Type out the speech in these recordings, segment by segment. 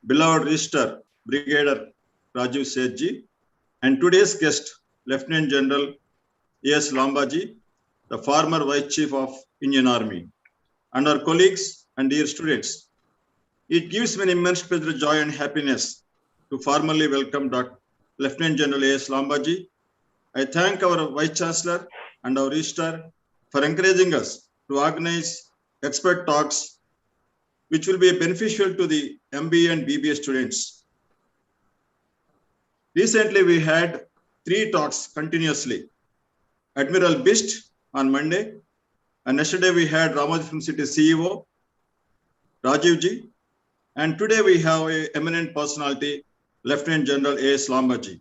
beloved Register Brigadier Rajiv Sethji, and today's guest, Lieutenant General A.S. Lamba ji, the former Vice Chief of Indian Army, and our colleagues and dear students. It gives me an immense pleasure, joy, and happiness to formally welcome Dr. Lieutenant General A.S. Lamba ji. I thank our Vice Chancellor and our Registrar for encouraging us to organize expert talks which will be beneficial to the MBA and BBA students. Recently, we had 3 talks continuously. Admiral Bist on Monday, and yesterday we had Ramoji Film City CEO, Rajiv ji, and today we have an eminent personality, Lieutenant General A.S. Lamba ji.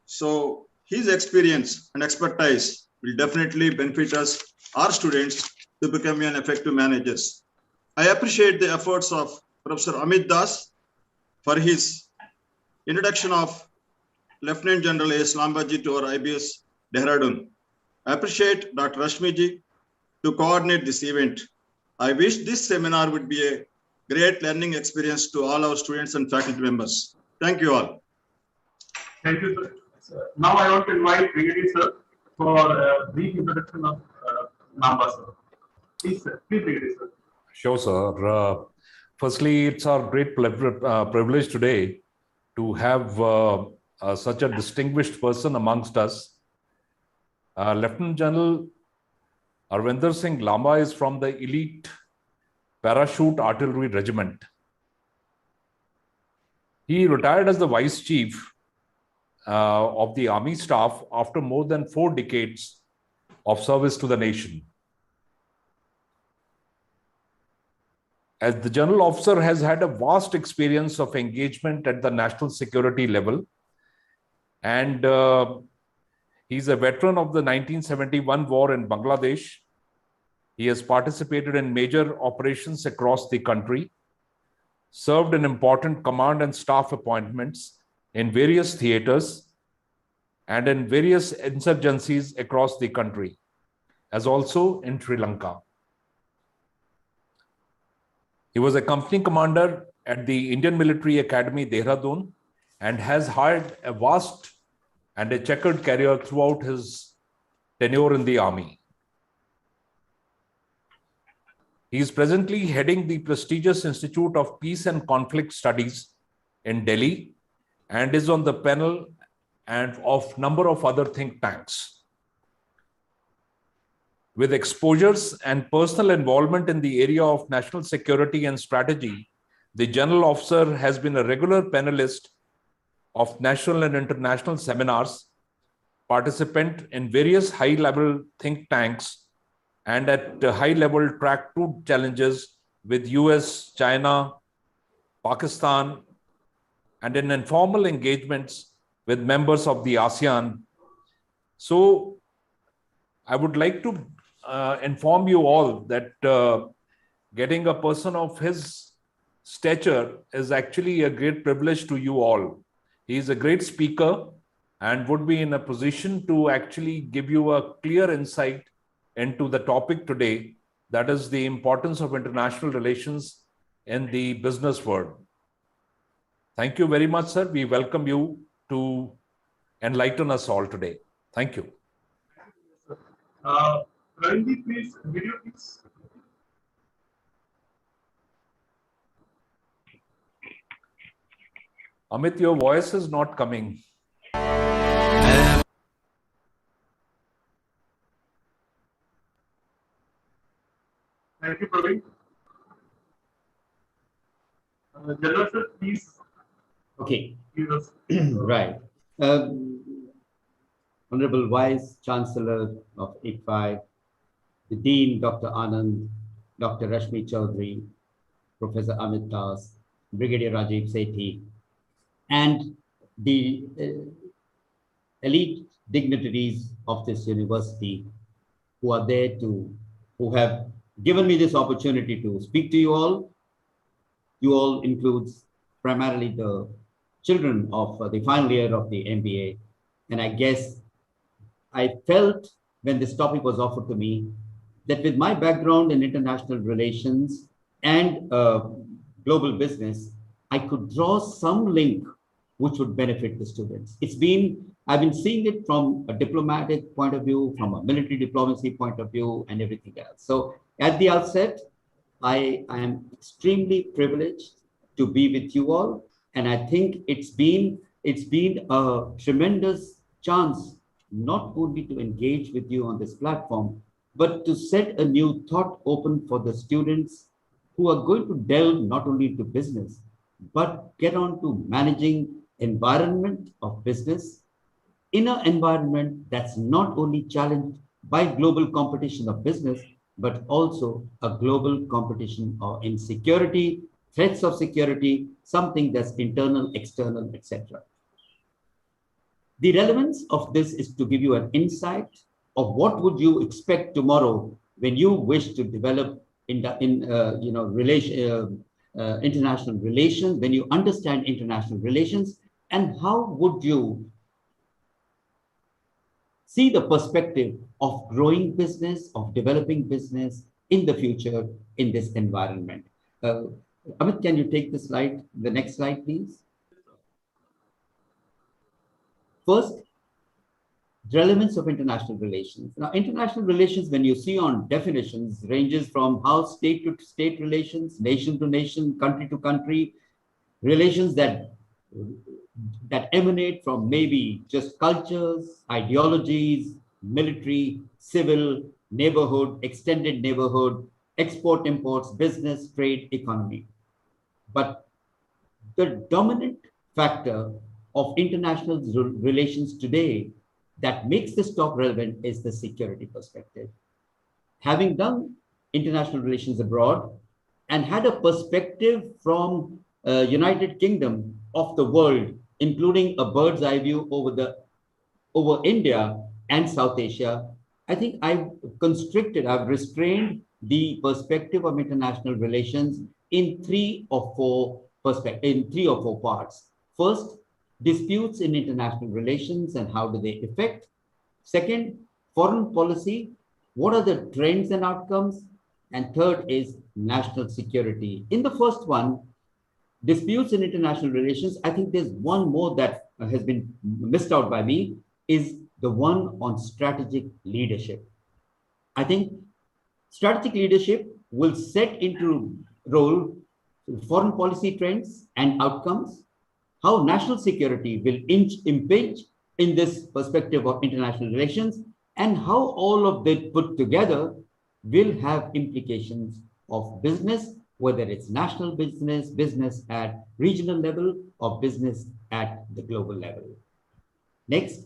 So his experience and expertise will definitely benefit us, our students, to become an effective managers. I appreciate the efforts of Professor Amit Das for his introduction of Lieutenant General A.S. Lamba ji to our IBS Dehradun. I appreciate Dr. Rashmi ji to coordinate this event. I wish this seminar would be a great learning experience to all our students and faculty members. Thank you all. Thank you, sir. Now I want to invite Brigadier sir for a brief introduction of Lamba sir. Please, sir. Please, Brigadier sir. Sure, sir. Firstly, it's our great privilege today to have such a distinguished person amongst us. Lieutenant General Arvind Singh Lamba is from the elite Parachute Artillery Regiment. He retired as the Vice Chief of the Army Staff after more than 4 decades of service to the nation. As the General Officer has had a vast experience of engagement at the national security level, and he's a veteran of the 1971 war in Bangladesh. He has participated in major operations across the country, served in important command and staff appointments in various theaters and in various insurgencies across the country, as also in Sri Lanka. He was a company commander at the Indian Military Academy, Dehradun, and has had a vast and a checkered career throughout his tenure in the army. He is presently heading the prestigious Institute of Peace and Conflict Studies in Delhi and is on the panel and of number of other think tanks. With exposures and personal involvement in the area of national security and strategy, the General Officer has been a regular panelist of national and international seminars, participant in various high-level think tanks, and at high-level track 2 challenges with US, China, Pakistan, and in informal engagements with members of the ASEAN. So I would like to inform you all that getting a person of his stature is actually a great privilege to you all. He is a great speaker and would be in a position to actually give you a clear insight into the topic today, that is the importance of international relations in the business world. Thank you very much, sir. We welcome you to enlighten us all today. Thank you. Randy, please, video, please. Amit, your voice is not coming. Thank you, Praveen. General sir, please. Okay. Yes. Right. Honorable Vice Chancellor of ICFI, the Dean, Dr. Anand, Dr. Rashmi Chaudhary, Professor Amit Das, Brigadier Rajiv Sethi, and the elite dignitaries of this university who are there who have given me this opportunity to speak to you all. You all includes primarily the children of the final year of the MBA. And I guess I felt when this topic was offered to me that with my background in international relations and global business, I could draw some link which would benefit the students. I've been seeing it from a diplomatic point of view, from a military diplomacy point of view, and everything else. So at the outset, I am extremely privileged to be with you all. And I think it's been a tremendous chance, not only to engage with you on this platform, but to set a new thought open for the students who are going to delve not only into business, but get on to managing environment of business in an environment that's not only challenged by global competition of business, but also a global competition in security, threats of security, something that's internal, external, etc. The relevance of this is to give you an insight of what would you expect tomorrow when you wish to develop international relations, when you understand international relations, and how would you see the perspective of growing business, of developing business in the future in this environment. Amit, can you take the next slide, please? First, relevance of international relations. Now, international relations, when you see on definitions, ranges from how state to state relations, nation to nation, country to country, relations that emanate from maybe just cultures, ideologies, military, civil, neighborhood, extended neighborhood, export, imports, business, trade, economy. But the dominant factor of international relations today that makes this talk relevant is the security perspective. Having done international relations abroad and had a perspective from United Kingdom of the world, including a bird's eye view over India and South Asia, I think I've restrained the perspective of international relations in three or four parts. First, disputes in international relations and how do they affect. Second, foreign policy, what are the trends and outcomes? And third is national security. In the first one, disputes in international relations, I think there's one more that has been missed out by me, is the one on strategic leadership. I think strategic leadership will set into role foreign policy trends and outcomes, how national security will impinge in this perspective of international relations, and how all of that put together will have implications of business, whether it's national business, business at regional level, or business at the global level. Next.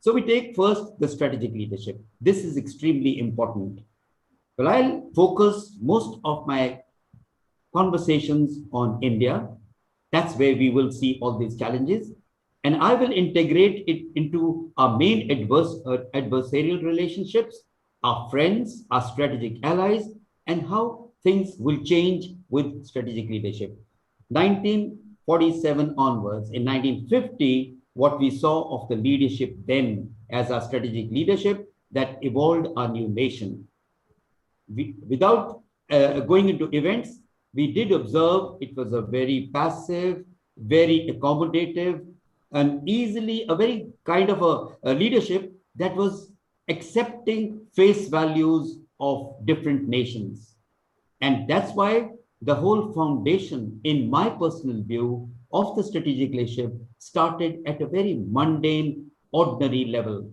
So we take first the strategic leadership. This is extremely important. Well, I'll focus most of my conversations on India. That's where we will see all these challenges. And I will integrate it into our main adversarial relationships, our friends, our strategic allies, and how things will change with strategic leadership. 1947 onwards, in 1950, what we saw of the leadership then as our strategic leadership that evolved our new nation. Without going into events, we did observe it was a very passive, very accommodative, and a very kind of a leadership that was accepting face values of different nations. And that's why the whole foundation, in my personal view, of the strategic leadership started at a very mundane, ordinary level.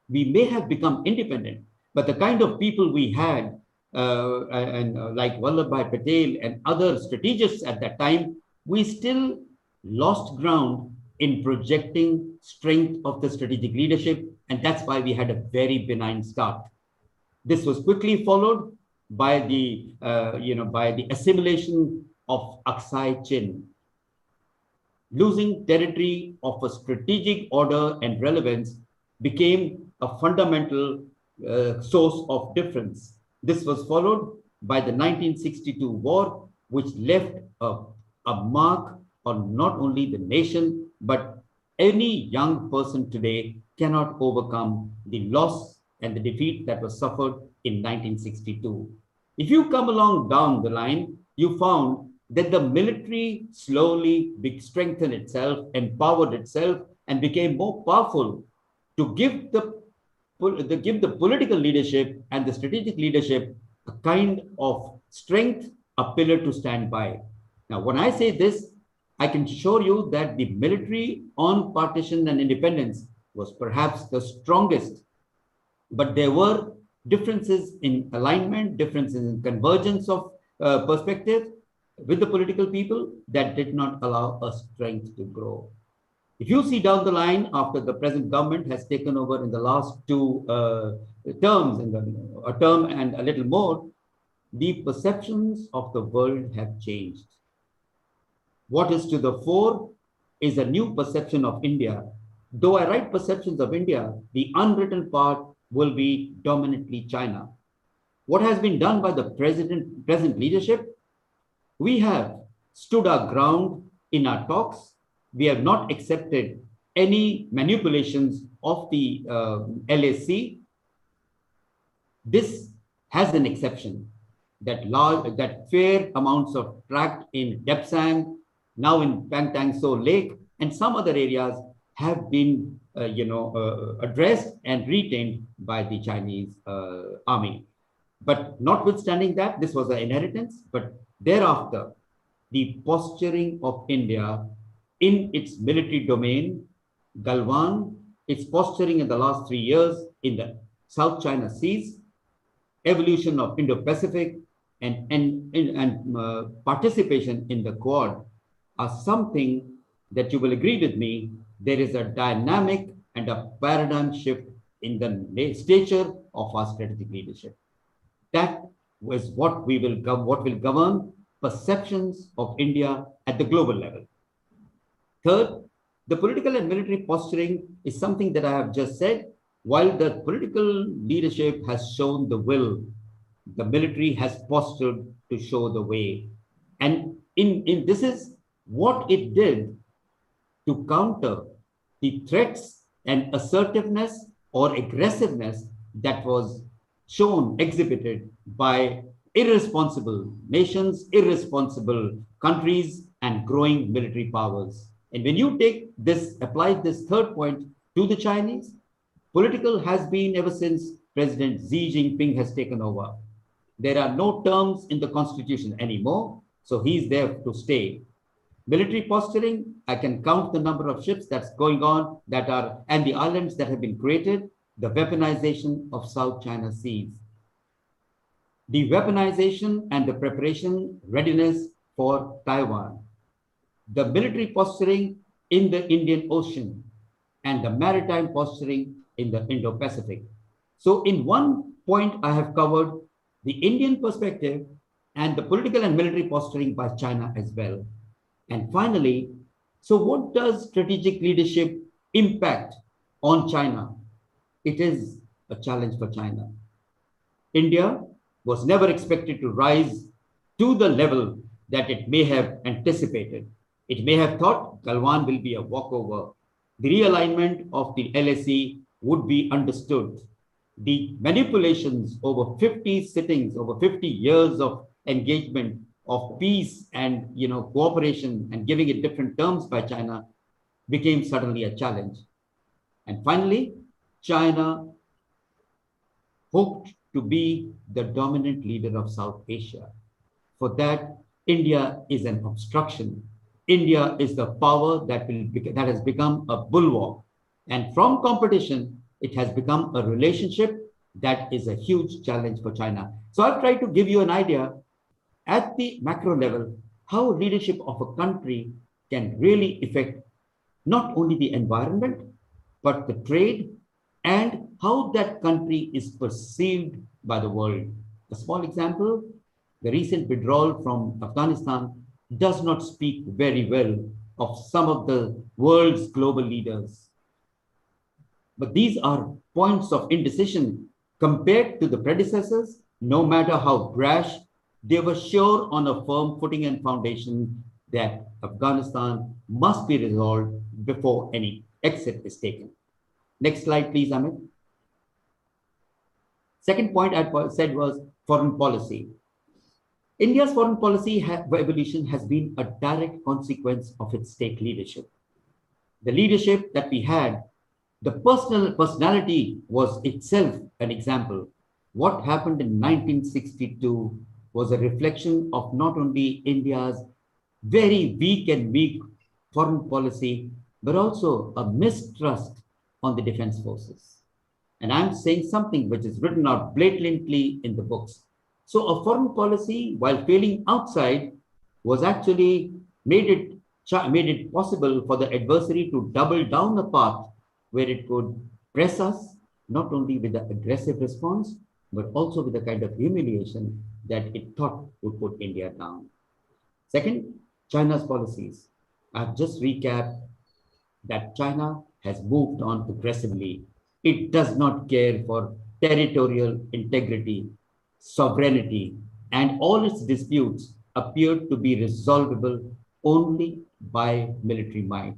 We may have become independent, but the kind of people we had, like Vallabhbhai Patel and other strategists at that time, we still lost ground in projecting strength of the strategic leadership, and that's why we had a very benign start. This was quickly followed by the assimilation of Aksai Chin. Losing territory of a strategic order and relevance became a fundamental source of difference. This was followed by the 1962 war, which left a mark on not only the nation, but any young person today cannot overcome the loss and the defeat that was suffered in 1962. If you come along down the line, you found that the military slowly strengthened itself, empowered itself, and became more powerful to give the political leadership and the strategic leadership a kind of strength, a pillar to stand by. Now, when I say this, I can show you that the military on partition and independence was perhaps the strongest, but there were differences in alignment, differences in convergence of perspective with the political people that did not allow a strength to grow. If you see down the line, after the present government has taken over in the last two terms, a term and a little more, the perceptions of the world have changed. What is to the fore is a new perception of India. Though I write perceptions of India, the unwritten part will be dominantly China. What has been done by the present leadership? We have stood our ground in our talks. We have not accepted any manipulations of the LAC. This has an exception that fair amounts of tract in Depsang, now in Pangtang So Lake, and some other areas have been addressed and retained by the Chinese army. But notwithstanding that, this was an inheritance, but thereafter, the posturing of India in its military domain, Galwan, its posturing in the last 3 years in the South China Seas, evolution of Indo-Pacific, and participation in the Quad are something that you will agree with me. There is a dynamic and a paradigm shift in the stature of our strategic leadership. That was what will govern perceptions of India at the global level. Third, the political and military posturing is something that I have just said. While the political leadership has shown the will, the military has postured to show the way. And this is what it did to counter the threats and assertiveness or aggressiveness that was shown, exhibited by irresponsible nations, irresponsible countries, and growing military powers. And when you take this, apply this third point to the Chinese, political has been ever since President Xi Jinping has taken over. There are no terms in the constitution anymore, so he's there to stay. Military posturing, I can count the number of ships that's going on and the islands that have been created, the weaponization of South China Seas. The weaponization and the preparation readiness for Taiwan. The military posturing in the Indian Ocean and the maritime posturing in the Indo-Pacific. So in one point, I have covered the Indian perspective and the political and military posturing by China as well. And finally, so what does strategic leadership impact on China? It is a challenge for China. India was never expected to rise to the level that it may have anticipated. It may have thought Galwan will be a walkover. The realignment of the LAC would be understood. The manipulations over 50 sittings, over 50 years of engagement, of peace and cooperation and giving it different terms by China became suddenly a challenge. And finally, China hoped to be the dominant leader of South Asia. For that, India is an obstruction. India is the power that has become a bulwark. And from competition, it has become a relationship that is a huge challenge for China. So I've tried to give you an idea at the macro level, how leadership of a country can really affect not only the environment, but the trade and how that country is perceived by the world. A small example, the recent withdrawal from Afghanistan does not speak very well of some of the world's global leaders. But these are points of indecision compared to the predecessors. No matter how brash, they were sure on a firm footing and foundation that Afghanistan must be resolved before any exit is taken. Next slide, please, Amit. Second point I said was foreign policy. India's foreign policy evolution has been a direct consequence of its state leadership. The leadership that we had, the personality was itself an example. What happened in 1962 was a reflection of not only India's very weak and weak foreign policy, but also a mistrust on the defense forces. And I'm saying something which is written out blatantly in the books. So a foreign policy, while failing outside, was actually made it possible for the adversary to double down the path where it could press us, not only with the aggressive response, but also with the kind of humiliation that it thought would put India down. Second, China's policies. I've just recapped that China has moved on aggressively. It does not care for territorial integrity, sovereignty, and all its disputes appear to be resolvable only by military might.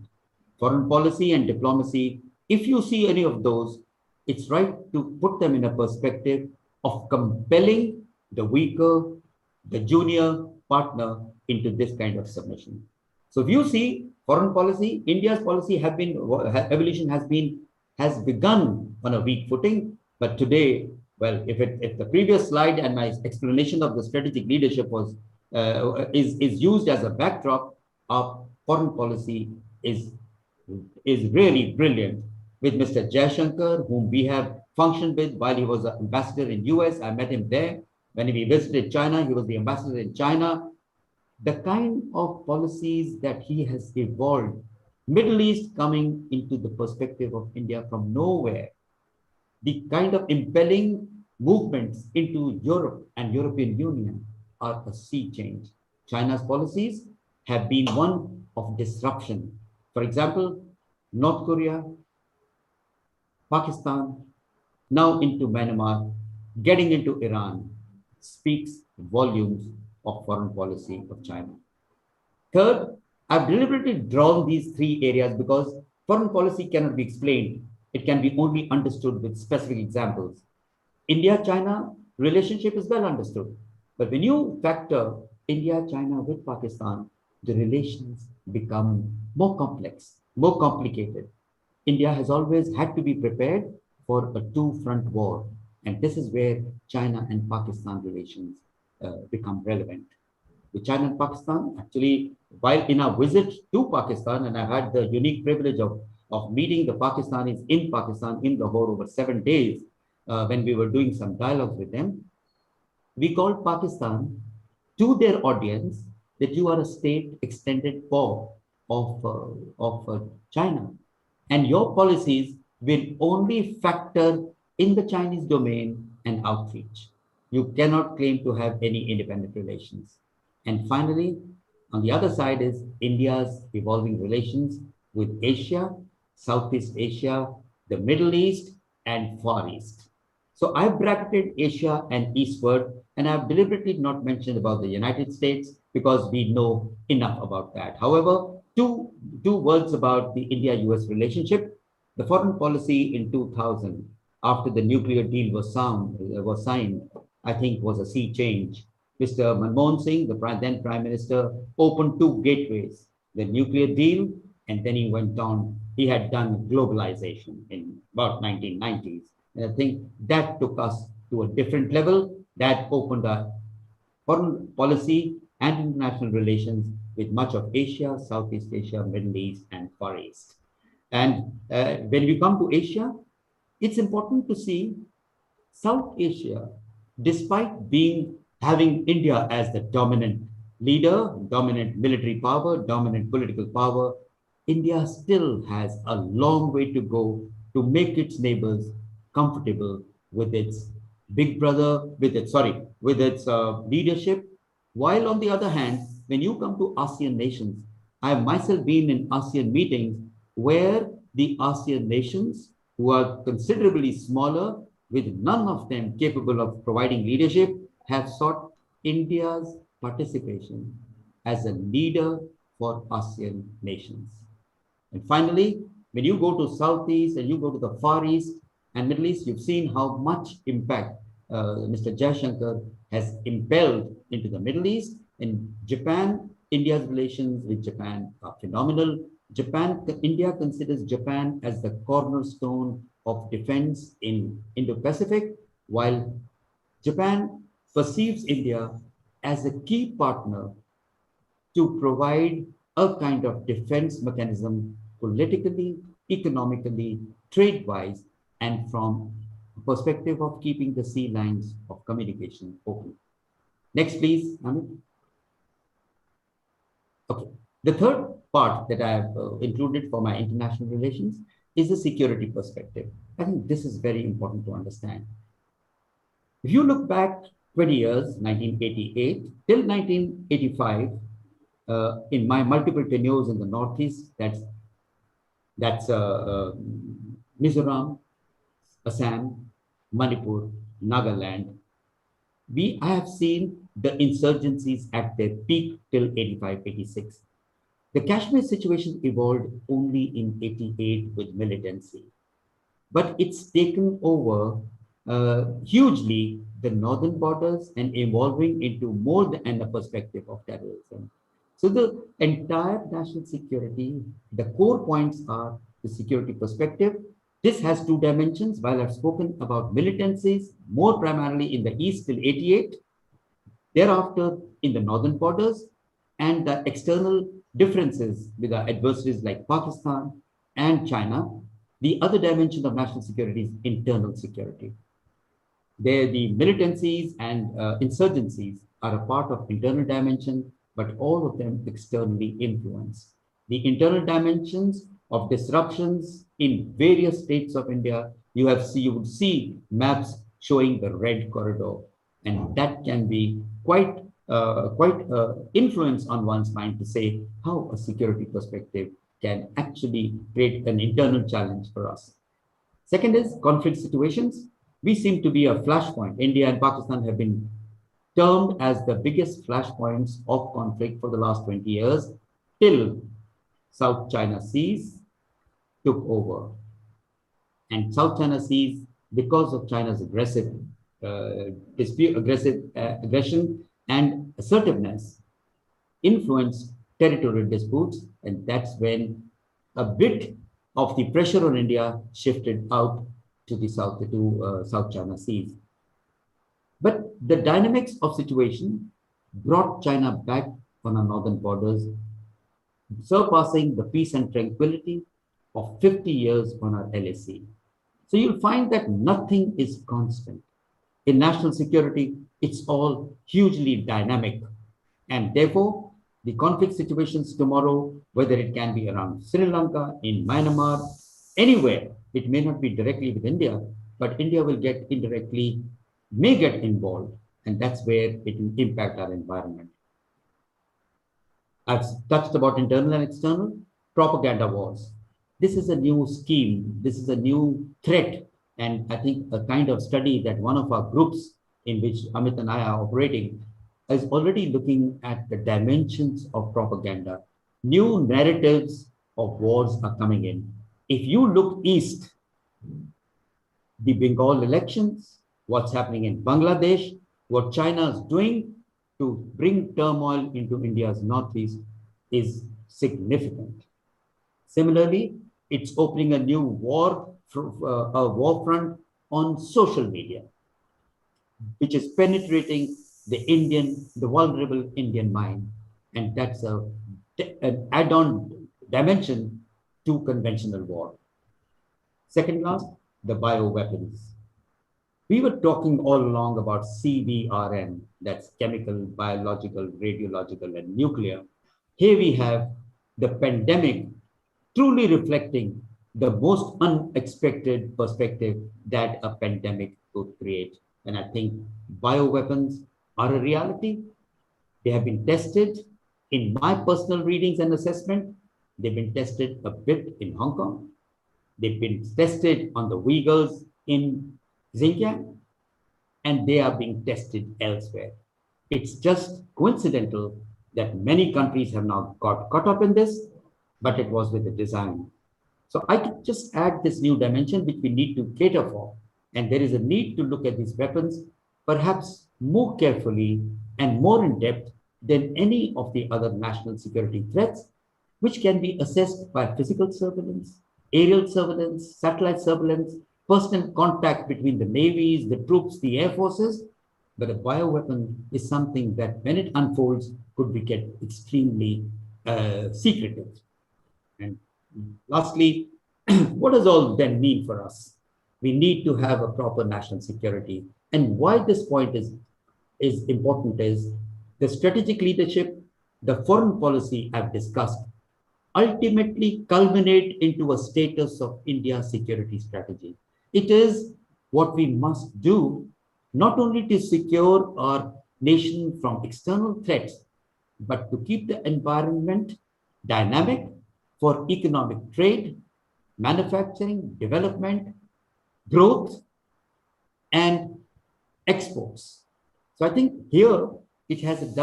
Foreign policy and diplomacy, if you see any of those, it's right to put them in a perspective of compelling the weaker, the junior partner into this kind of submission. So if you see foreign policy, India's policy evolution has begun on a weak footing, but today, well, if the previous slide and my explanation of the strategic leadership is used as a backdrop, our foreign policy is really brilliant. With Mr. Jaishankar, whom we have functioned with while he was an ambassador in US, I met him there. When we visited China, he was the ambassador in China. The kind of policies that he has evolved, Middle East coming into the perspective of India from nowhere, the kind of impelling movements into Europe and European Union are a sea change. China's policies have been one of disruption. For example, North Korea, Pakistan, now into Myanmar, getting into Iran, speaks volumes of foreign policy of China. Third, I've deliberately drawn these three areas because foreign policy cannot be explained. It can be only understood with specific examples. India-China relationship is well understood. But when you factor India-China with Pakistan, the relations become more complex, more complicated. India has always had to be prepared for a two-front war. And this is where China and Pakistan relations become relevant. With China and Pakistan, actually, while in our visit to Pakistan, and I've had the unique privilege of meeting the Pakistanis in Pakistan in Lahore over 7 days, when we were doing some dialogues with them, we called Pakistan to their audience that you are a state extended paw of China. And your policies will only factor in the Chinese domain and outreach. You cannot claim to have any independent relations. And finally, on the other side is India's evolving relations with Asia, Southeast Asia, the Middle East, and Far East. So I've bracketed Asia and eastward, and I've deliberately not mentioned about the United States because we know enough about that. However, two words about the India-US relationship. The foreign policy in 2000, after the nuclear deal was signed, I think was a sea change. Mr. Manmohan Singh, the then Prime Minister, opened two gateways, the nuclear deal, and then he went on. He had done globalization in about 1990s. And I think that took us to a different level. That opened our foreign policy and international relations with much of Asia, Southeast Asia, Middle East, and Far East. And when we come to Asia, it's important to see South Asia, despite having India as the dominant leader, dominant military power, dominant political power, India still has a long way to go to make its neighbors comfortable with its big brother, with its leadership. While on the other hand, when you come to ASEAN nations, I have myself been in ASEAN meetings where the ASEAN nations, who are considerably smaller, with none of them capable of providing leadership, have sought India's participation as a leader for ASEAN nations. And finally, when you go to Southeast and you go to the Far East and Middle East, you've seen how much impact Mr. Jaishankar has impelled into the Middle East. In Japan, India's relations with Japan are phenomenal. India considers Japan as the cornerstone of defense in Indo-Pacific, while Japan perceives India as a key partner to provide a kind of defense mechanism politically, economically, trade-wise, and from a perspective of keeping the sea lines of communication open. Next, please, Amit. Okay. The third part that I have included for my international relations is the security perspective. I think this is very important to understand. If you look back 20 years, 1988 till 1985, in my multiple tenures in the Northeast, that's Mizoram, Assam, Manipur, Nagaland, I have seen the insurgencies at their peak till 85, 86. The Kashmir situation evolved only in 88 with militancy, but it's taken over hugely the northern borders and evolving into more than a perspective of terrorism. So the entire national security, the core points are the security perspective. This has two dimensions. While I've spoken about militancies, more primarily in the east till 88, thereafter in the northern borders, and the external differences with our adversaries like Pakistan and China. The other dimension of national security is internal security. There, the militancies and insurgencies are a part of internal dimension, but all of them externally influenced. The internal dimensions of disruptions in various states of India, you would see maps showing the red corridor, and that can be quite influence on one's mind to say how a security perspective can actually create an internal challenge for us. Second is conflict situations. We seem to be a flashpoint. India and Pakistan have been termed as the biggest flashpoints of conflict for the last 20 years till South China Seas took over. And South China Seas, because of China's aggression and assertiveness, influenced territorial disputes, and that's when a bit of the pressure on India shifted out to the South China Seas. But the dynamics of situation brought China back on our northern borders, surpassing the peace and tranquility of 50 years on our LAC. So you'll find that nothing is constant. In national security, it's all hugely dynamic. And therefore, the conflict situations tomorrow, whether it can be around Sri Lanka, in Myanmar, anywhere, it may not be directly with India, but India will may get involved, and that's where it will impact our environment. I've touched about internal and external propaganda wars. This is a new scheme. This is a new threat. And I think a kind of study that one of our groups in which Amit and I are operating is already looking at the dimensions of propaganda. New narratives of wars are coming in. If you look east, the Bengal elections, what's happening in Bangladesh, what China is doing to bring turmoil into India's northeast is significant. Similarly, it's opening a new war front on social media, which is penetrating the vulnerable Indian mind. And that's an add-on dimension to conventional war. Second last, the bioweapons. We were talking all along about CBRN, that's chemical, biological, radiological, and nuclear. Here we have the pandemic truly reflecting the most unexpected perspective that a pandemic could create. And I think bioweapons are a reality. They have been tested. In my personal readings and assessment, they've been tested a bit in Hong Kong. They've been tested on the Uyghurs in Xinjiang, and they are being tested elsewhere. It's just coincidental that many countries have now got caught up in this, but it was with a design. So I could just add this new dimension which we need to cater for. And there is a need to look at these weapons, perhaps more carefully and more in depth than any of the other national security threats, which can be assessed by physical surveillance, aerial surveillance, satellite surveillance, personal contact between the navies, the troops, the air forces. But a bioweapon is something that, when it unfolds, could be get extremely secretive. And lastly, what does all then mean for us? We need to have a proper national security. And why this point is important is the strategic leadership, the foreign policy I've discussed, ultimately culminate into a status of India's security strategy. It is what we must do, not only to secure our nation from external threats, but to keep the environment dynamic for economic trade, manufacturing, development, growth, and exports. So I think here it has a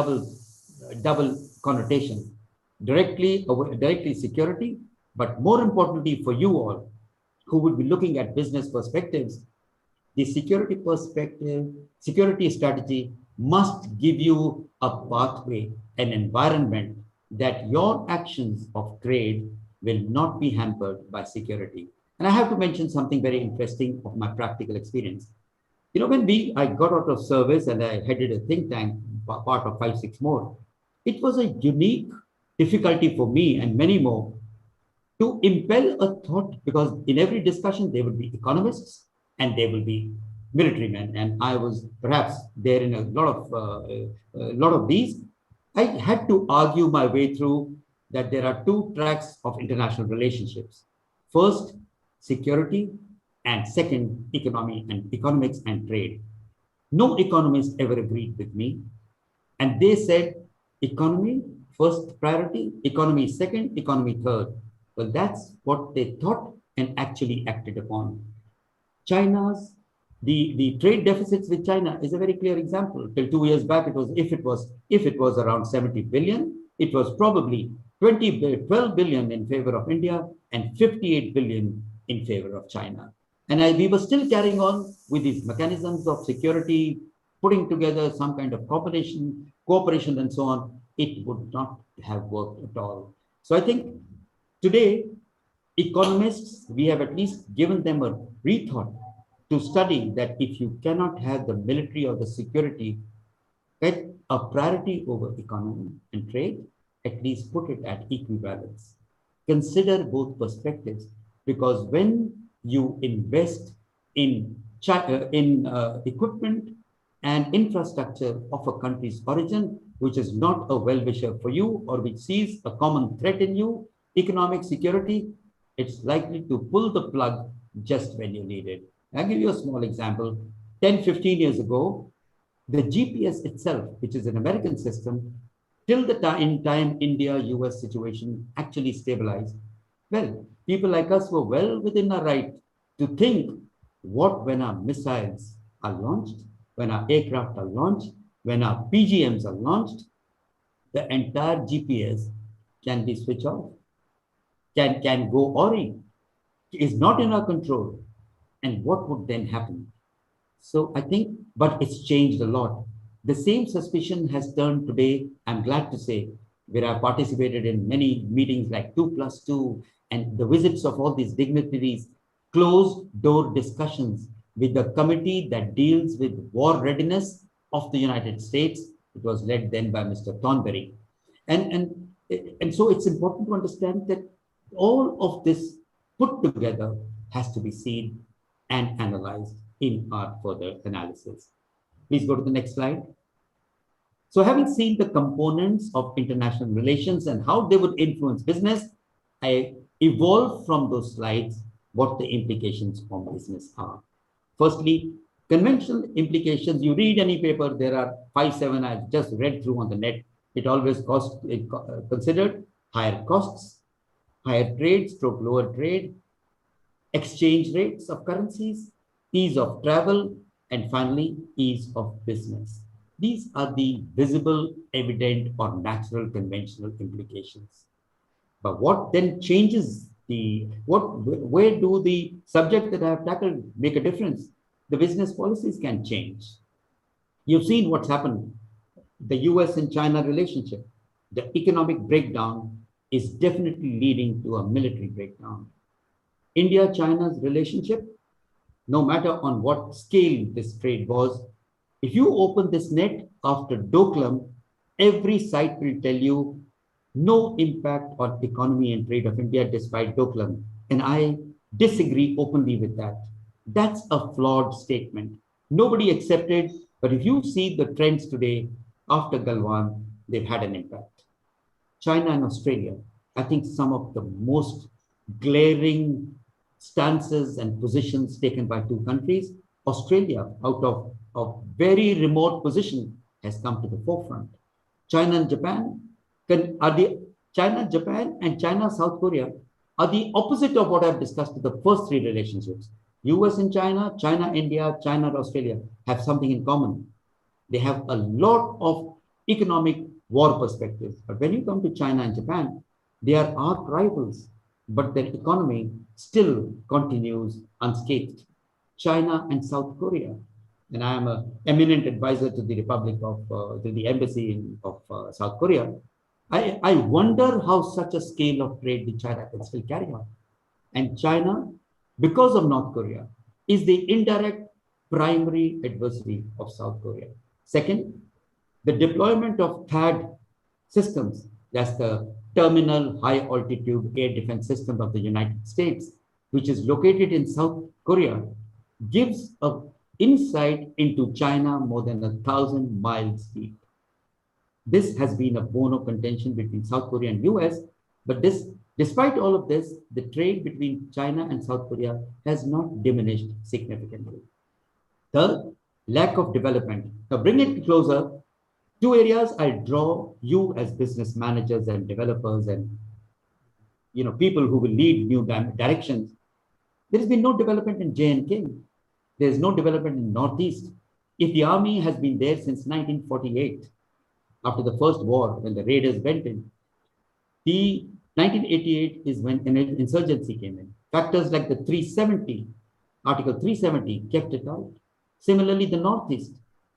double connotation. Directly security, but more importantly for you all who would be looking at business perspectives, the security perspective, security strategy must give you a pathway, an environment that your actions of trade will not be hampered by security. And I have to mention something very interesting of my practical experience. You know, when I got out of service and I headed a think tank, part of 5, 6 more, it was a unique difficulty for me and many more to impel a thought, because in every discussion there would be economists and there will be military men, and I was perhaps there in a lot of these. I had to argue my way through that there are two tracks of international relationships. First, security, and second, economics and trade. No economist ever agreed with me, and they said economy first priority, economy second, economy third. Well, that's what they thought and actually acted upon. China's the trade deficits with China is a very clear example. Till 2 years back, if it was around 70 billion, it was probably 12 billion in favor of India and 58 billion in favor of China. And we were still carrying on with these mechanisms of security, putting together some kind of cooperation, and so on. It would not have worked at all. So I think today, economists, we have at least given them a rethought to study that if you cannot have the military or the security get a priority over economy and trade, at least put it at equivalence. Consider both perspectives, because when you invest in equipment and infrastructure of a country's origin, which is not a well-wisher for you or which sees a common threat in you, economic security, it's likely to pull the plug just when you need it. I'll give you a small example. 10, 15 years ago, the GPS itself, which is an American system, till the time India-US situation actually stabilized, well, people like us were well within our right to think when our missiles are launched, when our aircraft are launched, when our PGMs are launched, the entire GPS can be switched off, can go awry, is not in our control. And what would then happen? So I think, but it's changed a lot. The same suspicion has turned today, I'm glad to say, where I've participated in many meetings like 2+2 and the visits of all these dignitaries, closed door discussions with the committee that deals with war readiness of the United States. It was led then by Mr. Thornberry. And so it's important to understand that all of this put together has to be seen and analyzed in our further analysis. Please go to the next slide. So having seen the components of international relations and how they would influence business, I evolved from those slides what the implications on business are. Firstly, conventional implications. You read any paper, there are 5, 7 I've just read through on the net. It always considered higher costs, higher trade, lower trade, exchange rates of currencies, ease of travel, and finally, ease of business. These are the visible, evident, or natural conventional implications. But what then changes where do the subject that I have tackled make a difference? The business policies can change. You've seen what's happened. the US and China relationship. The economic breakdown is definitely leading to a military breakdown. India-China's relationship, no matter on what scale this trade was, if you open this net after Doklam, every site will tell you no impact on economy and trade of India despite Doklam. And I disagree openly with that. That's a flawed statement. Nobody accepted, but if you see the trends today after Galwan, they've had an impact. China and Australia, I think some of the most glaring stances and positions taken by two countries. Australia, out of a very remote position, has come to the forefront. China and Japan China, Japan, and China, South Korea are the opposite of what I've discussed in the first three relationships. US and China, China, India, China, and Australia have something in common. They have a lot of economic war perspectives. But when you come to China and Japan, they are arch rivals, but their economy still continues unscathed. China and South Korea, and I am an eminent advisor to the to the embassy of South Korea. I wonder how such a scale of trade with China can still carry on. And China, because of North Korea, is the indirect primary adversary of South Korea. Second, the deployment of THAAD systems, that's the Terminal High Altitude Air Defense System of the United States, which is located in South Korea, gives an insight into China more than 1,000 miles deep. This has been a bone of contention between South Korea and US, but despite all of this, the trade between China and South Korea has not diminished significantly. Third, lack of development. Now bring it closer. Two areas I draw you as business managers and developers and people who will lead new directions. There has been no development in J&K. There is no development in Northeast. If the army has been there since 1948, after the first war, when the raiders went in, the 1988 is when an insurgency came in. Factors like the 370, Article 370 kept it out. Similarly, the Northeast.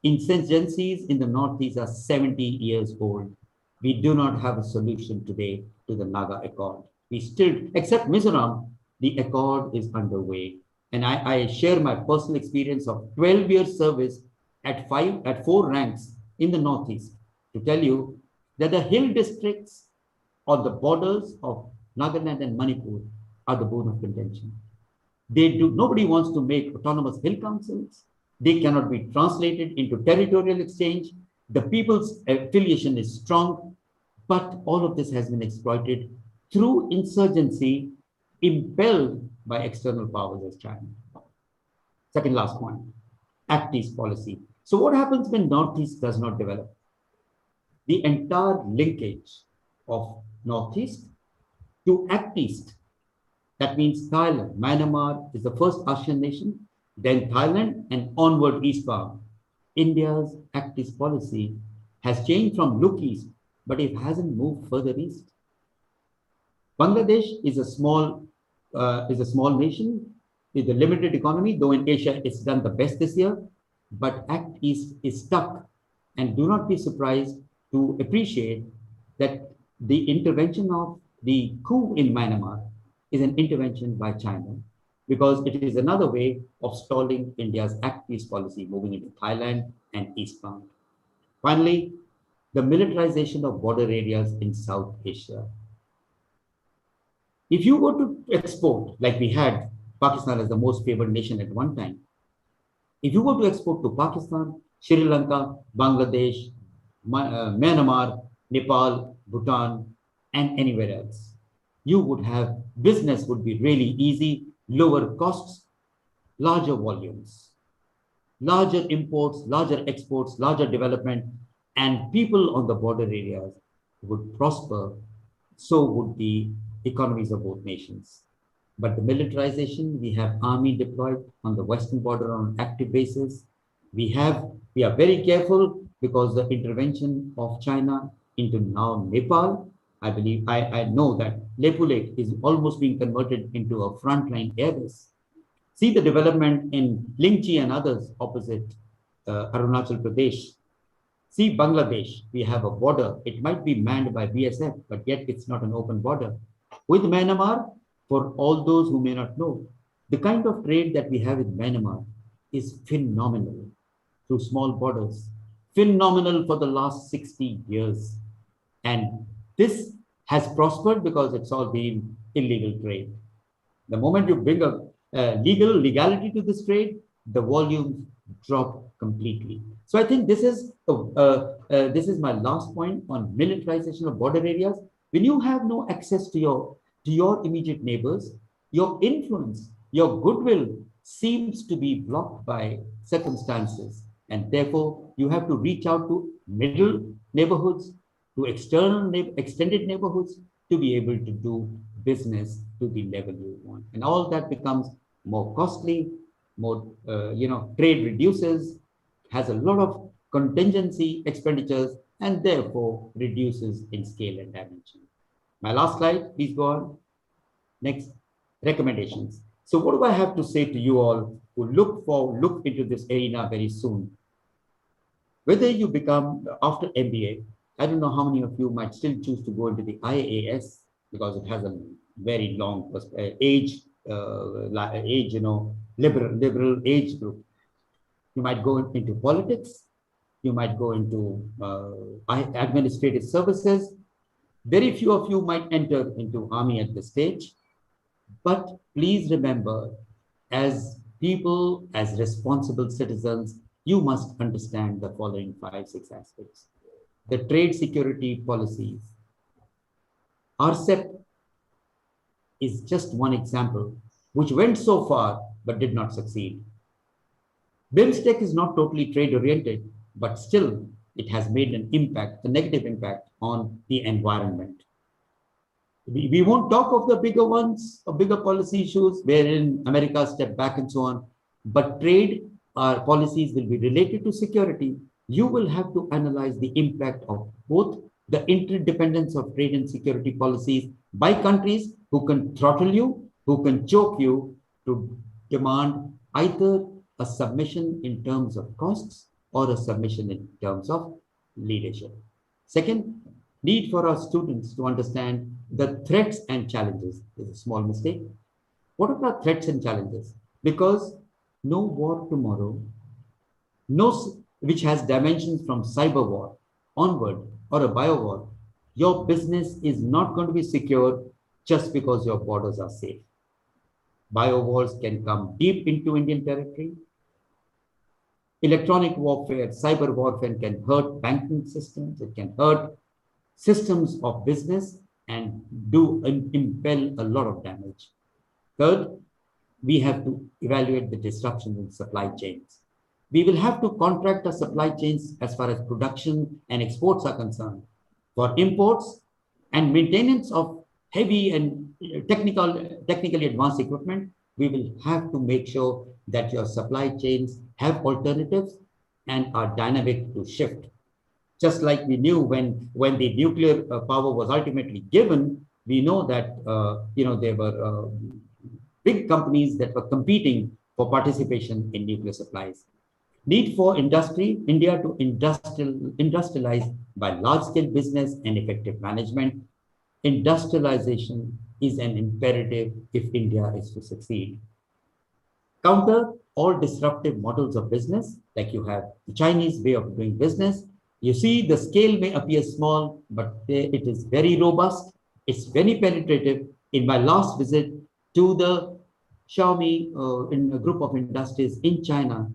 Insurgencies in the Northeast are 70 years old. We do not have a solution today to the Naga Accord. We still, except Mizoram, the accord is underway. And I share my personal experience of 12 years service at 4 ranks in the Northeast to tell you that the hill districts on the borders of Nagaland and Manipur are the bone of contention. Nobody wants to make autonomous hill councils. They cannot be translated into territorial exchange. The people's affiliation is strong, but all of this has been exploited through insurgency impelled by external powers as China. Second last point, Act East policy. So what happens when Northeast does not develop? The entire linkage of Northeast to Act East, that means Thailand, Myanmar is the first ASEAN nation, then Thailand, and onward eastbound. India's Act East policy has changed from look east, but it hasn't moved further east. Bangladesh is a small nation with a limited economy, though in Asia it's done the best this year, but Act East is stuck. And do not be surprised to appreciate that the intervention of the coup in Myanmar is an intervention by China, because it is another way of stalling India's Act East policy moving into Thailand and eastbound. Finally, the militarization of border areas in South Asia. If you were to export, like we had Pakistan as the most favored nation at one time, if you were to export to Pakistan, Sri Lanka, Bangladesh, Myanmar, Nepal, Bhutan, and anywhere else, you would have, business would be really easy, lower costs, larger volumes, larger imports, larger exports, larger development, and people on the border areas would prosper. So would the economies of both nations. But the militarization, we have army deployed on the western border on an active basis. We are very careful because the intervention of China into now Nepal, I know that Lepu Lake is almost being converted into a frontline airbase. See the development in Lingchi and others opposite Arunachal Pradesh. See, Bangladesh, we have a border. It might be manned by BSF, but yet it's not an open border. With Myanmar, for all those who may not know, the kind of trade that we have with Myanmar is phenomenal through small borders, phenomenal for the last 60 years. And this has prospered because it's all been illegal trade. The moment you bring a legality to this trade, the volumes drop completely. So I think this is my last point on militarization of border areas. When you have no access to your immediate neighbors, your influence, your goodwill seems to be blocked by circumstances, and therefore you have to reach out to middle neighborhoods, to extended neighborhoods to be able to do business to the level you want. And all that becomes more costly, more, trade reduces, has a lot of contingency expenditures, and therefore reduces in scale and dimension. My last slide, please go on. Next, recommendations. So what do I have to say to you all who look into this arena very soon? Whether you become, after MBA, I don't know how many of you might still choose to go into the IAS because it has a very long age, liberal age group. You might go into politics. You might go into administrative services. Very few of you might enter into army at this stage. But please remember, as people, as responsible citizens, you must understand the following 5-6 aspects. The trade security policies. RCEP is just one example, which went so far but did not succeed. BIMSTEC is not totally trade-oriented, but still it has made an impact, a negative impact on the environment. We won't talk of the bigger ones, or bigger policy issues, wherein America stepped back and so on, but trade policies will be related to security. You will have to analyze the impact of both the interdependence of trade and security policies by countries who can throttle you, who can choke you to demand either a submission in terms of costs or a submission in terms of leadership. Second, need for our students to understand the threats and challenges. Is a small mistake. What are our threats and challenges? Because no war tomorrow, which has dimensions from cyber war onward or a bio war, your business is not going to be secure just because your borders are safe. Bio wars can come deep into Indian territory. Electronic warfare, cyber warfare can hurt banking systems. It can hurt systems of business and impel a lot of damage. Third, we have to evaluate the disruption in supply chains. We will have to contract our supply chains as far as production and exports are concerned. For imports and maintenance of heavy and technically advanced equipment, we will have to make sure that your supply chains have alternatives and are dynamic to shift. Just like we knew when the nuclear power was ultimately given, we know that there were big companies that were competing for participation in nuclear supplies. Need for industry, India to industrialize by large-scale business and effective management. Industrialization is an imperative if India is to succeed. Counter all disruptive models of business, like you have the Chinese way of doing business. You see, the scale may appear small, but it is very robust. It's very penetrative. In my last visit to the Xiaomi in a group of industries in China,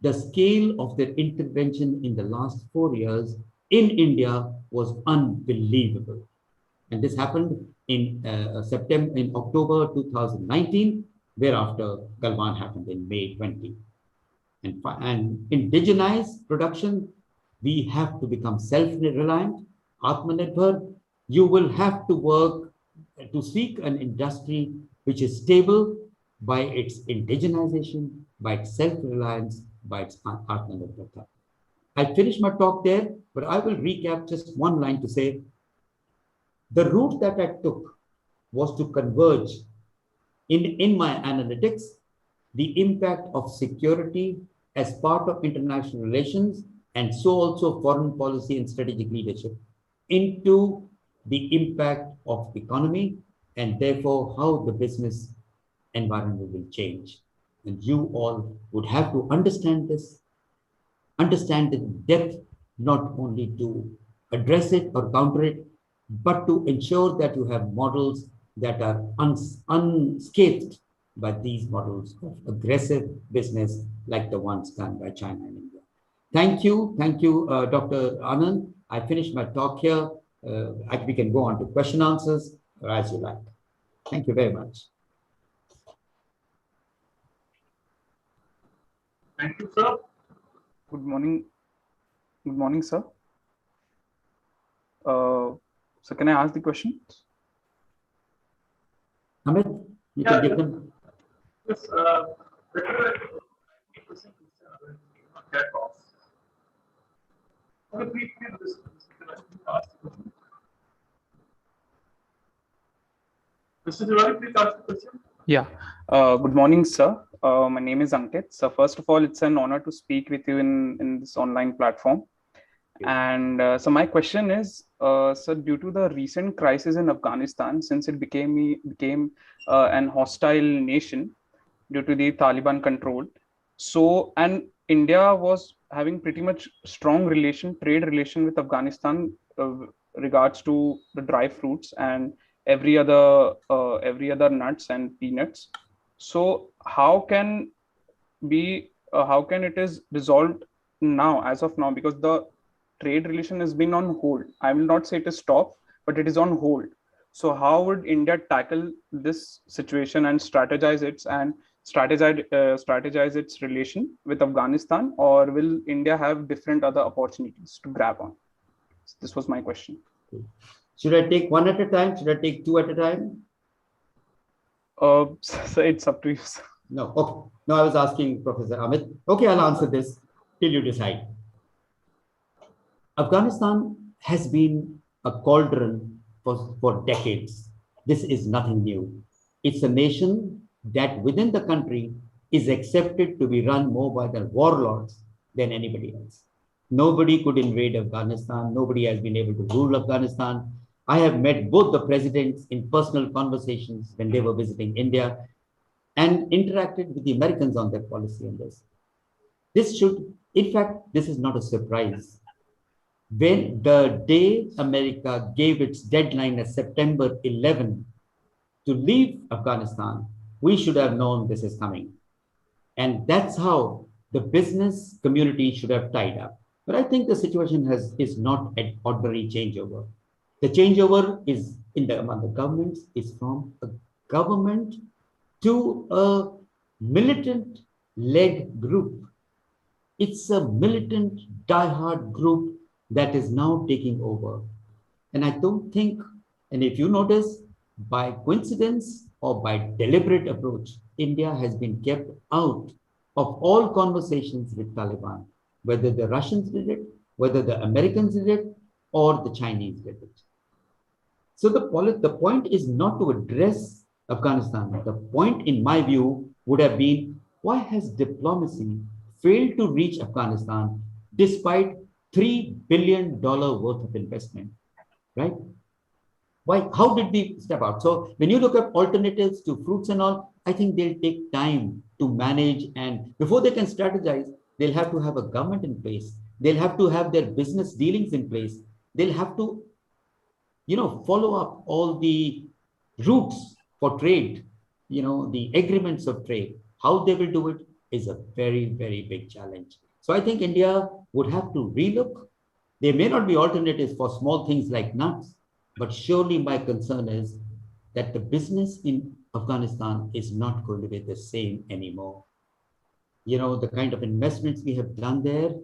the scale of their intervention in the last 4 years in India was unbelievable. And this happened in October 2019, whereafter Galwan happened in May 20. And indigenize production, we have to become self-reliant, Atmanirbhar. You will have to work to seek an industry which is stable by its indigenization, by its self-reliance, by its Atmanirbharta. I finish my talk there, but I will recap just one line to say, the route that I took was to converge in my analytics, the impact of security as part of international relations and so also foreign policy and strategic leadership into the impact of economy and therefore how the business environment will change. And you all would have to understand this, understand the depth, not only to address it or counter it, but to ensure that you have models that are unscathed by these models of aggressive business like the ones done by China and India. Thank you, Dr. Anand. I finished my talk here. We can go on to question answers or as you like. Thank you very much. Thank you, sir. Good morning. Good morning, sir. So can I ask the question? Amit, you can give them. Yes, Mr. Tiwari, please ask the question. Yeah. Good morning, sir. My name is Ankit. So first of all, it's an honor to speak with you in this online platform. And so my question is, so due to the recent crisis in Afghanistan, since it became an hostile nation due to the Taliban control, so and India was having pretty much strong trade relation with Afghanistan regards to the dry fruits and every other nuts and peanuts. So how can it is resolved now, as of now, because the trade relation has been on hold. I will not say it is stopped, but it is on hold. So how would India tackle this situation and strategize its relation with Afghanistan, or will India have different other opportunities to grab on? This was my question. Should I take one at a time? Should I take two at a time? So it's up to you, sir. No. Okay. No, I was asking Professor Amit. Okay, I'll answer this till you decide. Afghanistan has been a cauldron for decades. This is nothing new. It's a nation that within the country is accepted to be run more by the warlords than anybody else. Nobody could invade Afghanistan. Nobody has been able to rule Afghanistan. I have met both the presidents in personal conversations when they were visiting India and interacted with the Americans on their policy on this. In fact, this is not a surprise. When the day America gave its deadline as September 11 to leave Afghanistan, we should have known this is coming. And that's how the business community should have tied up. But I think the situation is not an ordinary changeover. The changeover is among the governments is from a government to a militant-led group. It's a militant, diehard group that is now taking over. And I don't think, and if you notice, by coincidence or by deliberate approach, India has been kept out of all conversations with Taliban, whether the Russians did it, whether the Americans did it, or the Chinese did it. So the point is not to address Afghanistan. The point, in my view, would have been, why has diplomacy failed to reach Afghanistan despite $3 billion worth of investment, right? Why? How did we step out? So when you look at alternatives to fruits and all, I think they'll take time to manage, and before they can strategize, they'll have to have a government in place. They'll have to have their business dealings in place. They'll have to, follow up all the routes for trade, the agreements of trade. How they will do it is a very, very big challenge. So I think India would have to relook. There may not be alternatives for small things like nuts, but surely my concern is that the business in Afghanistan is not going to be the same anymore. The kind of investments we have done there.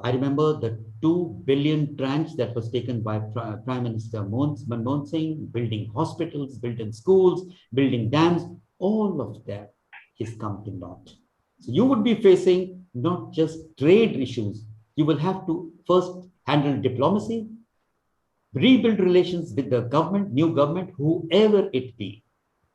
I remember the 2 billion tranche that was taken by Prime Minister Manmohan Singh, building hospitals, building schools, building dams, all of that has come to naught. So you would be facing not just trade issues. You will have to first handle diplomacy, rebuild relations with the government, new government, whoever it be,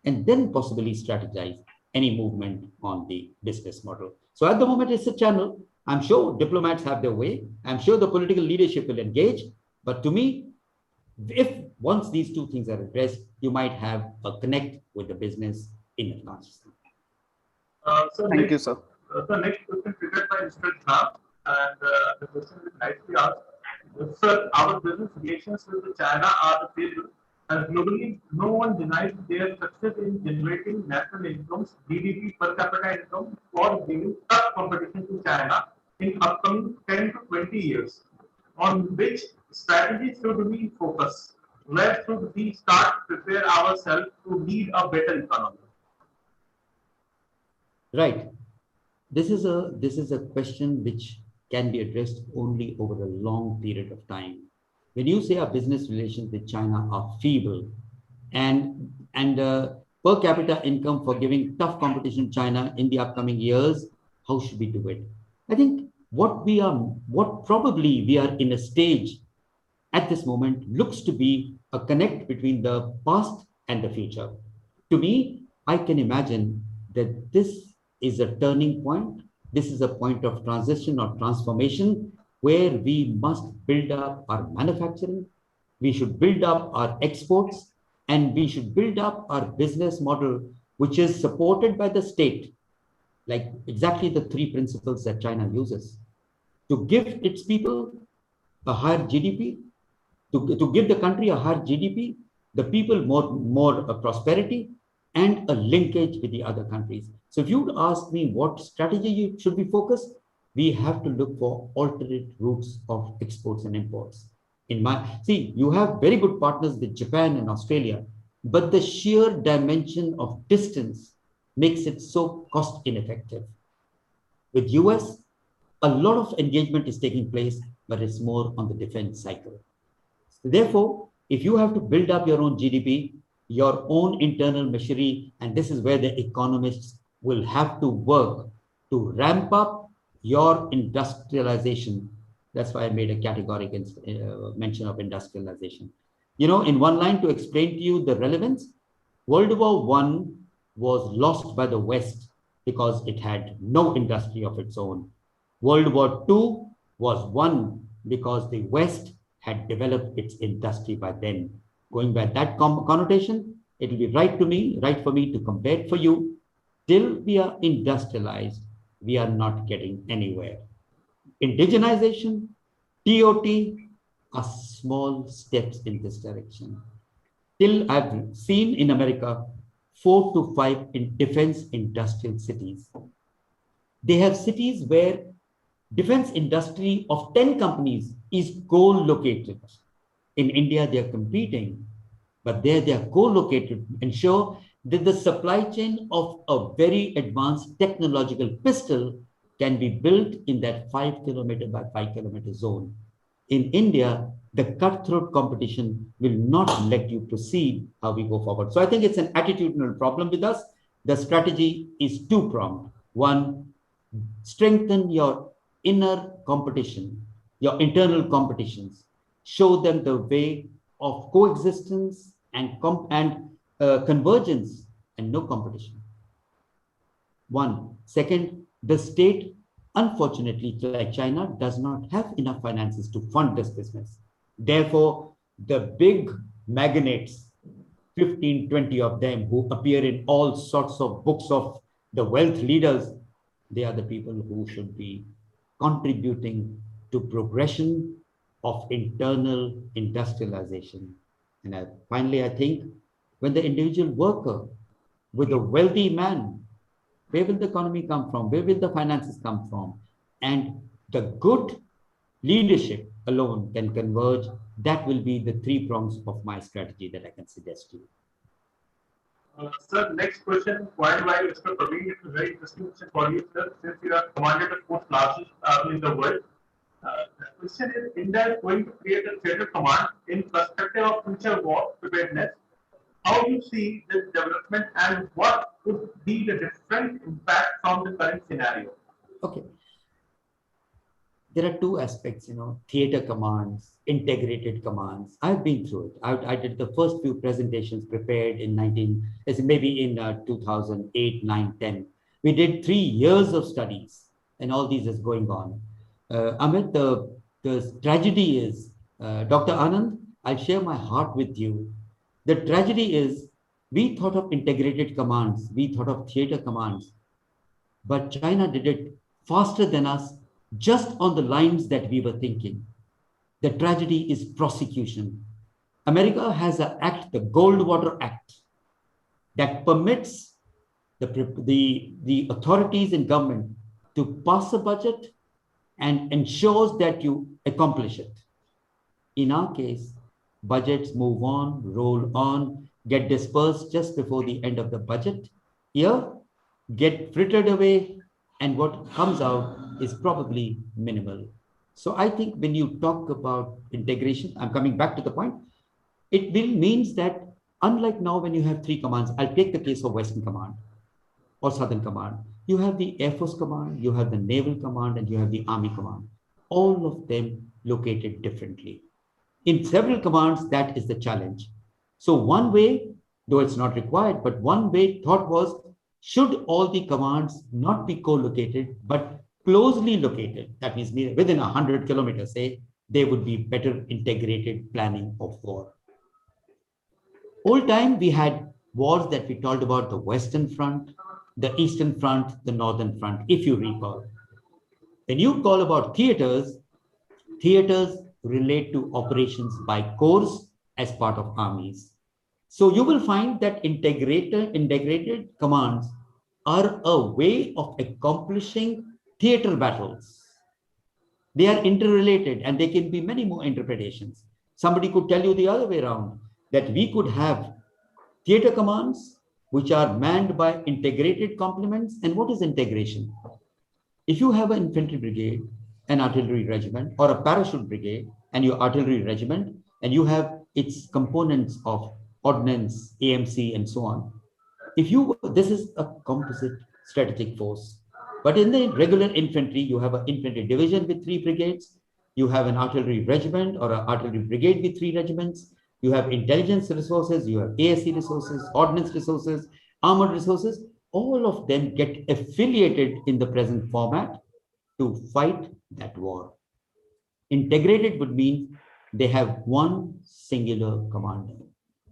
and then possibly strategize any movement on the business model. So at the moment, it's a channel. I'm sure diplomats have their way. I'm sure the political leadership will engage. But to me, if once these two things are addressed, you might have a connect with the business in Afghanistan. Thank you, sir. The next question triggered by Mr. Jha, and the question is nicely asked. Sir, our business relations with China are stable, and globally, no one denies their success in generating national incomes, GDP per capita income, or giving tough competition to China in upcoming 10 to 20 years. On which strategy should we focus? Where should we start prepare ourselves to lead a better economy? Right. This is a question which can be addressed only over a long period of time. When you say our business relations with China are feeble, and per capita income for giving tough competition to China in the upcoming years, how should we do it? I think what probably we are in a stage at this moment looks to be a connect between the past and the future. To me, I can imagine that this is a turning point. This is a point of transition or transformation where we must build up our manufacturing, we should build up our exports, and we should build up our business model, which is supported by the state, like exactly the three principles that China uses to give its people a higher GDP, to give the country a higher GDP, the people more prosperity, and a linkage with the other countries. So if you would ask me what strategy should be focused, we have to look for alternate routes of exports and imports. You have very good partners with Japan and Australia, but the sheer dimension of distance makes it so cost ineffective. With US, a lot of engagement is taking place, but it's more on the defense cycle. Therefore, if you have to build up your own GDP, your own internal machinery, and this is where the economists will have to work to ramp up your industrialization. That's why I made a categorical mention of industrialization. You know, in one line to explain to you the relevance, World War I was lost by the West because it had no industry of its own. World War II was won because the West had developed its industry by then. Going by that connotation, it will be right for me to compare for you. Till we are industrialized, we are not getting anywhere. Indigenization, TOT are small steps in this direction. Till I've seen in America 4 to 5 in defense industrial cities. They have cities where defense industry of 10 companies is co-located. In India, they are competing, but there they are co-located to ensure that the supply chain of a very advanced technological pistol can be built in that 5 kilometer by 5 kilometer zone. In India, the cutthroat competition will not let you proceed how we go forward. So I think it's an attitudinal problem with us. The strategy is two-pronged. One, strengthen your inner competition, your internal competitions. Show them the way of coexistence and convergence and no competition. One. Second, the state, unfortunately, like China, does not have enough finances to fund this business. Therefore, the big magnates, 15, 20 of them who appear in all sorts of books of the wealth leaders, they are the people who should be contributing to progression of internal industrialization. And finally, I think when the individual worker with a wealthy man, where will the economy come from? Where will the finances come from? And the good leadership alone can converge. That will be the 3 prongs of my strategy that I can suggest to you. Sir, next question, pointed by Mr. Praveen. It's a very interesting question for you, sir, since you are commanded the 4th largest army in the world. The question is, India is going to create a federal command in perspective of future war preparedness. How do you see this development and what could be the different impact from the current scenario? Okay. There are 2 aspects, theater commands, integrated commands. I've been through it. I did the first few presentations prepared in 2008, 9, 10. We did 3 years of studies and all these is going on. Amit, the tragedy is, Dr. Anand, I'll share my heart with you. The tragedy is, we thought of integrated commands, we thought of theater commands, but China did it faster than us, just on the lines that we were thinking. The tragedy is prosecution. America has an act, the Goldwater Act, that permits the authorities in government to pass a budget and ensures that you accomplish it. In our case, budgets move on, roll on, get dispersed just before the end of the budget year, get frittered away, and what comes out is probably minimal. So I think when you talk about integration, I'm coming back to the point, it will means that unlike now when you have three commands, I'll take the case of Western Command or Southern Command. You have the Air Force Command, you have the Naval Command, and you have the Army Command. All of them located differently. In several commands, that is the challenge. So one way, though it's not required, but one way thought was, should all the commands not be co-located, but closely located? That means within 100 kilometers, say, they would be better integrated planning of war. Old time, we had wars that we talked about, the Western Front, the Eastern Front, the Northern Front, if you recall. When you call about theaters, theaters relate to operations by corps as part of armies. So you will find that integrated commands are a way of accomplishing theater battles. They are interrelated and there can be many more interpretations. Somebody could tell you the other way around, that we could have theater commands which are manned by integrated complements. And what is integration? If you have an infantry brigade, an artillery regiment, or a parachute brigade, and your artillery regiment, and you have its components of ordnance, AMC, and so on. This is a composite strategic force. But in the regular infantry, you have an infantry division with 3 brigades. You have an artillery regiment or an artillery brigade with 3 regiments. You have intelligence resources, you have ASC resources, ordnance resources, armored resources. All of them get affiliated in the present format to fight that war. Integrated would mean they have one singular commander,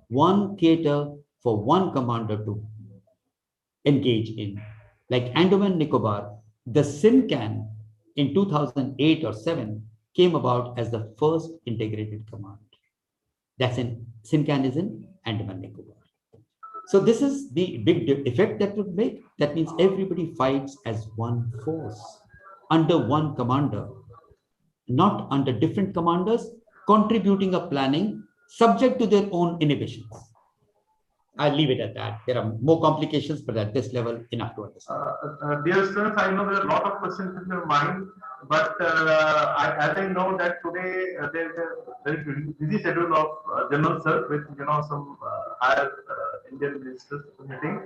one theater for one commander to engage in. Like Andaman Nicobar, the SINCAN in 2008 or 7 came about as the first integrated command. That's in SINCAN is in Andaman Nicobar. So this is the big effect that would make. That means everybody fights as one force under one commander, not under different commanders contributing a planning subject to their own inhibitions. I'll leave it at that. There are more complications, but at this level, enough to understand. Dear students, I know there are a lot of questions in your mind, but as I know that today there's a very busy schedule of General Sir with some higher Indian ministers meeting.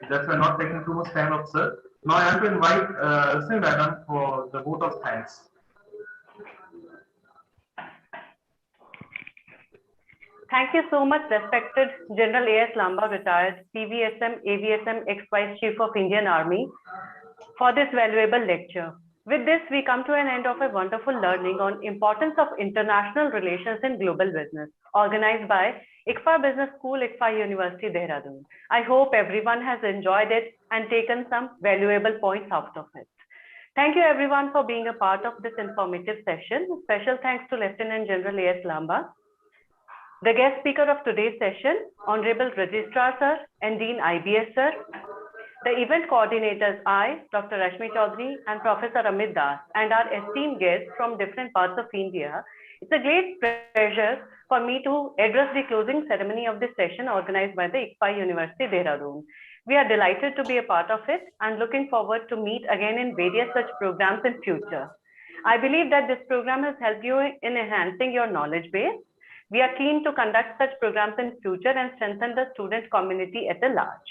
That's why I'm not taking too much time of Sir. Now I have to invite Singh Madam for the vote of thanks. Thank you so much, respected General A.S. Lamba, retired PVSM, AVSM, ex-Vice Chief of Indian Army, for this valuable lecture. With this, we come to an end of a wonderful learning on importance of international relations in global business, organized by ICFA Business School, ICFA University, Dehradun. I hope everyone has enjoyed it and taken some valuable points out of it. Thank you everyone for being a part of this informative session. Special thanks to Lieutenant General A.S. Lamba, the guest speaker of today's session, Honorable Registrar Sir and Dean IBS Sir, the event coordinators I, Dr. Rashmi Chaudhary and Professor Amit Das, and our esteemed guests from different parts of India. It's a great pleasure for me to address the closing ceremony of this session organized by the ICFA University, Dehradun. We are delighted to be a part of it and looking forward to meet again in various such programs in future. I believe that this program has helped you in enhancing your knowledge base. We are keen to conduct such programs in future and strengthen the student community at a large.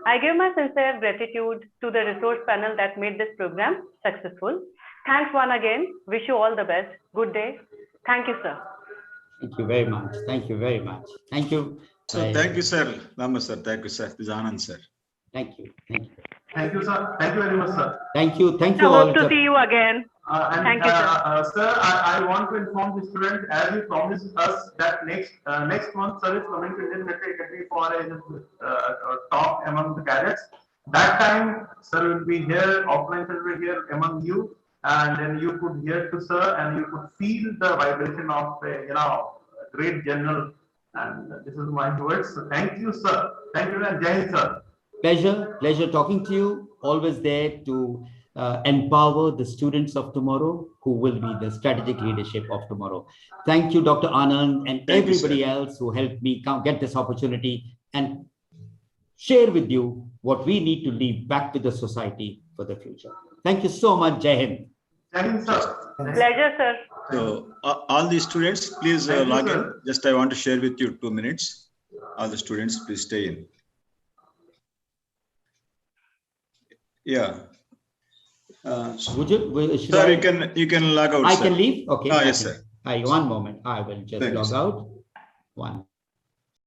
I give my sincere gratitude to the resource panel that made this program successful. Thanks once again. Wish you all the best. Good day. Thank you, sir. Thank you very much. Thank you very much. Thank you. So thank you, sir. Lamba, sir. Thank you, sir. This is Anand, sir. Thank you. Thank you. Thank you, sir. Thank you very much, sir. Thank you. Thank I you all. hope to see you again. Thank you, sir. Sir, I want to inform the students, as you promised us, that next month, sir is coming to Indian Military Academy for a talk among the cadets. That time, sir will be here, offline sir will be here among you, and then you could hear to sir, and you could feel the vibration of a great general. And this is my words. So thank you, sir. Thank you, and Jai Hind, sir. Pleasure talking to you. Always there to empower the students of tomorrow who will be the strategic leadership of tomorrow. Thank you, Dr. Anand, and everybody else who helped me get this opportunity and share with you what we need to leave back to the society for the future. Thank you so much. Jai Hind. Jai Hind, sir. Pleasure, sir. So all the students, please log in. Just I want to share with you 2 minutes. All the students, please stay in. Yeah. Sir, you can log out. I sir. can leave. Okay. Yes, sir. One moment. I will just log out. One.